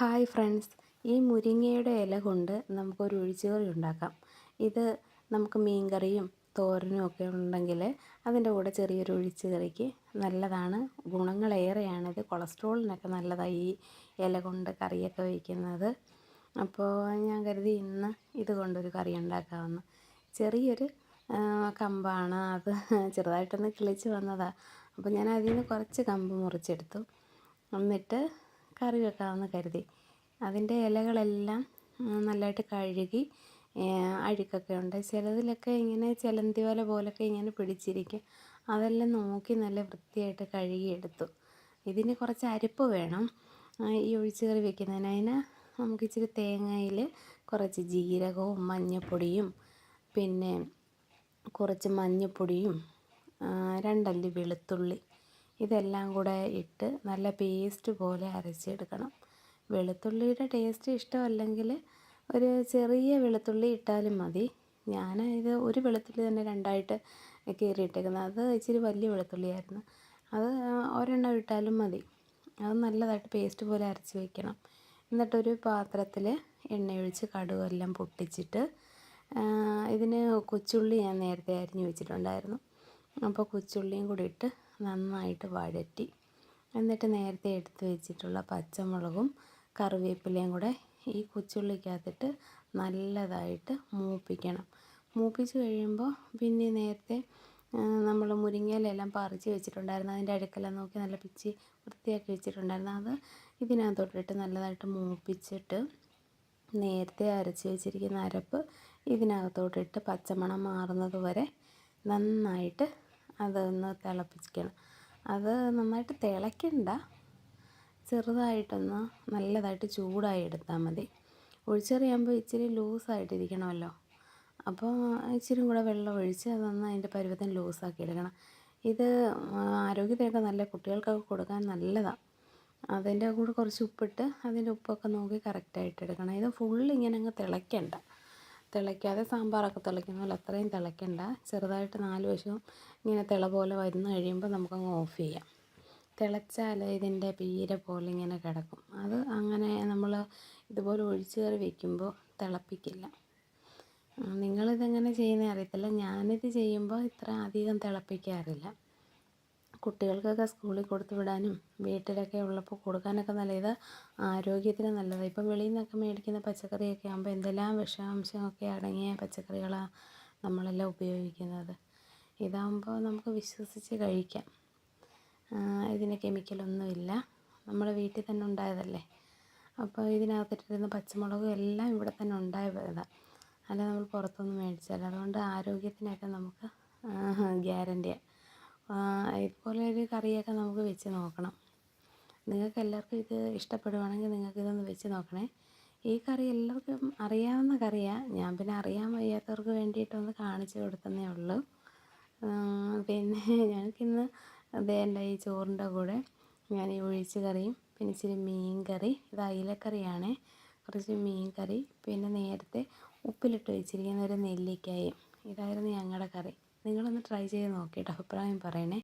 Hi friends, ഈ മുരിങ്ങയുടെ ഇല കൊണ്ട് നമുക്കൊരു ഒഴിച്ചുകറി ഉണ്ടാക്കാം. ഇത് നമുക്ക് മീൻകറിയും തോരനും ഒക്കെ ഉണ്ടെങ്കിൽ അതിൻ്റെ കൂടെ ചെറിയൊരു ഒഴിച്ചുകറിക്ക് നല്ലതാണ്. ഗുണങ്ങളേറെയാണിത്. കൊളസ്ട്രോളിനൊക്കെ നല്ലതാണ് ഈ ഇല കൊണ്ട് കറിയൊക്കെ വയ്ക്കുന്നത്. അപ്പോൾ ഞാൻ കരുതി ഇന്ന് ഇത് കൊണ്ടൊരു കറി ഉണ്ടാക്കാമെന്ന്. ചെറിയൊരു കമ്പാണ് അത്, ചെറുതായിട്ടൊന്ന് കിളിച്ച് വന്നതാണ്. അപ്പോൾ ഞാൻ അതിൽ നിന്ന് കുറച്ച് കമ്പ് മുറിച്ചെടുത്തു. എന്നിട്ട് കറി വെക്കാമെന്ന് കരുതി. അതിൻ്റെ ഇലകളെല്ലാം നല്ലതായിട്ട് കഴുകി, അഴുക്കൊക്കെ ഉണ്ട്. ചിലതിലൊക്കെ ഇങ്ങനെ ചിലന്തി വല പോലൊക്കെ ഇങ്ങനെ പിടിച്ചിരിക്കും. അതെല്ലാം നോക്കി നല്ല വൃത്തിയായിട്ട് കഴുകിയെടുത്തു. ഇതിന് കുറച്ച് അരപ്പ് വേണം ഈ ഒഴിച്ചുകറി വെക്കുന്നതിന്. അതിന് നമുക്ക് ഇച്ചിരി തേങ്ങയിൽ കുറച്ച് ജീരകവും മഞ്ഞൾപ്പൊടിയും പിന്നെ കുറച്ച് മഞ്ഞൾപ്പൊടിയും 2 അല്ലി വെളുത്തുള്ളി ഇതെല്ലാം കൂടെ ഇട്ട് നല്ല പേസ്റ്റ് പോലെ അരച്ചെടുക്കണം. വെളുത്തുള്ളിയുടെ ടേസ്റ്റ് ഇഷ്ടമല്ലെങ്കിൽ ഒരു ചെറിയ വെളുത്തുള്ളി ഇട്ടാലും മതി. ഞാൻ ഇത് ഒരു വെളുത്തുള്ളി തന്നെ 2ആയിട്ട് കീറിയിട്ടേക്കുന്നത്. അത് ഇച്ചിരി വലിയ വെളുത്തുള്ളിയായിരുന്നു. അത് ഒരെണ്ണം ഇട്ടാലും മതി. അത് നല്ലതായിട്ട് പേസ്റ്റ് പോലെ അരച്ച് വയ്ക്കണം. എന്നിട്ടൊരു പാത്രത്തിൽ എണ്ണയൊഴിച്ച് കടുകെല്ലാം പൊട്ടിച്ചിട്ട്, ഇതിന് കൊച്ചുള്ളി ഞാൻ നേരത്തെ അരിഞ്ഞ് വെച്ചിട്ടുണ്ടായിരുന്നു. അപ്പോൾ കൊച്ചുള്ളിയും കൂടി ഇട്ട് നന്നായിട്ട് വഴറ്റി, എന്നിട്ട് നേരത്തെ എടുത്ത് വെച്ചിട്ടുള്ള പച്ചമുളകും കറിവേപ്പിലയും കൂടെ ഈ കൊച്ചുള്ളിക്കകത്തിട്ട് നല്ലതായിട്ട് മൂപ്പിക്കണം. മൂപ്പിച്ച് കഴിയുമ്പോൾ പിന്നെ നേരത്തെ നമ്മൾ മുരിങ്ങയിലെല്ലാം പറിച്ച് വെച്ചിട്ടുണ്ടായിരുന്നു. അതിൻ്റെ അഴുക്കെല്ലാം നോക്കി നല്ല പിച്ചി വൃത്തിയാക്കി വെച്ചിട്ടുണ്ടായിരുന്നു. അത് ഇതിനകത്തോട്ടിട്ട് നല്ലതായിട്ട് മൂപ്പിച്ചിട്ട് നേരത്തെ അരച്ച് വെച്ചിരിക്കുന്ന അരപ്പ് ഇതിനകത്തോട്ടിട്ട് പച്ചമണം മാറുന്നത് വരെ നന്നായിട്ട് അതൊന്ന് തിളപ്പിക്കണം. അത് നന്നായിട്ട് തിളയ്ക്കണ്ട, ചെറുതായിട്ടൊന്ന് നല്ലതായിട്ട് ചൂടായി എടുത്താൽ മതി. ഒഴിച്ചറിയാകുമ്പോൾ ഇച്ചിരി ലൂസായിട്ടിരിക്കണമല്ലോ. അപ്പോൾ ഇച്ചിരി കൂടെ വെള്ളം ഒഴിച്ച് അതൊന്ന് അതിൻ്റെ പരുവത്തിന് ലൂസാക്കി എടുക്കണം. ഇത് ആരോഗ്യത്തിനൊക്കെ നല്ല, കുട്ടികൾക്കൊക്കെ കൊടുക്കാൻ നല്ലതാണ്. അതിൻ്റെ കൂടെ കുറച്ച് ഉപ്പിട്ട് അതിൻ്റെ ഉപ്പൊക്കെ നോക്കി കറക്റ്റായിട്ട് എടുക്കണം. ഇത് ഇങ്ങനെ അങ്ങ് തിളയ്ക്കണ്ട. തിളയ്ക്കാതെ സാമ്പാറൊക്കെ തിളയ്ക്കുന്ന പോലെ അത്രയും തിളയ്ക്കണ്ട. ചെറുതായിട്ട് 4 വശവും ഇങ്ങനെ തിള പോലെ വരുന്ന കഴിയുമ്പോൾ നമുക്കങ്ങ് ഓഫ് ചെയ്യാം. തിളച്ചാൽ ഇതിൻ്റെ പീര പോലെ ഇങ്ങനെ കിടക്കും. അത് അങ്ങനെ നമ്മൾ ഇതുപോലെ ഒഴിച്ചുകറി വയ്ക്കുമ്പോൾ തിളപ്പിക്കില്ല. നിങ്ങളിതെങ്ങനെ ചെയ്യുന്നത് അറിയത്തില്ല. ഞാനിത് ചെയ്യുമ്പോൾ ഇത്ര അധികം തിളപ്പിക്കാറില്ല. കുട്ടികൾക്കൊക്കെ സ്കൂളിൽ കൊടുത്തു വിടാനും വീട്ടിലൊക്കെ ഉള്ളപ്പോൾ കൊടുക്കാനൊക്കെ നല്ല, ഇത് ആരോഗ്യത്തിന് നല്ലതാണ്. ഇപ്പം വെളിയിൽ നിന്നൊക്കെ മേടിക്കുന്ന പച്ചക്കറിയൊക്കെ ആകുമ്പോൾ എന്തെല്ലാം വിഷാംശമൊക്കെ അടങ്ങിയ പച്ചക്കറികളാണ് നമ്മളെല്ലാം ഉപയോഗിക്കുന്നത്. ഇതാകുമ്പോൾ നമുക്ക് വിശ്വസിച്ച് കഴിക്കാം. ഇതിന് കെമിക്കലൊന്നുമില്ല. നമ്മുടെ വീട്ടിൽ തന്നെ ഉണ്ടായതല്ലേ. അപ്പോൾ ഇതിനകത്തിട്ടിരുന്ന പച്ചമുളകും എല്ലാം ഇവിടെ തന്നെ ഉണ്ടായതാണ്, അല്ല നമ്മൾ പുറത്തുനിന്ന് മേടിച്ചല്ല. അതുകൊണ്ട് ആരോഗ്യത്തിനൊക്കെ നമുക്ക് ഗ്യാരണ്ടിയാണ്. ഇതുപോലെ ഒരു കറിയൊക്കെ നമുക്ക് വെച്ച് നോക്കണം. നിങ്ങൾക്ക് എല്ലാവർക്കും ഇത് ഇഷ്ടപ്പെടുവാണെങ്കിൽ നിങ്ങൾക്കിതൊന്ന് വെച്ച് നോക്കണേ. ഈ കറി എല്ലാവർക്കും അറിയാവുന്ന കറിയാണ്. ഞാൻ പിന്നെ അറിയാൻ വയ്യാത്തവർക്ക് വേണ്ടിയിട്ടൊന്ന് കാണിച്ചു കൊടുത്തതേ ഉള്ളൂ. പിന്നെ ഞങ്ങൾക്കിന്ന് എൻ്റെ ഈ ചോറിൻ്റെ കൂടെ ഞാൻ ഈ ഒഴിച്ച് കറിയും പിന്നെ ഇച്ചിരി മീൻ കറി, ഇത് അയിലക്കറിയാണേ, കുറച്ച് മീൻ കറി, പിന്നെ നേരത്തെ ഉപ്പിലിട്ട് വെച്ചിരിക്കുന്ന ഒരു നെല്ലിക്കായും, ഇതായിരുന്നു ഞങ്ങളുടെ കറി. നിങ്ങളൊന്ന് ട്രൈ ചെയ്ത് നോക്കിയിട്ട് അഭിപ്രായം പറയണേ.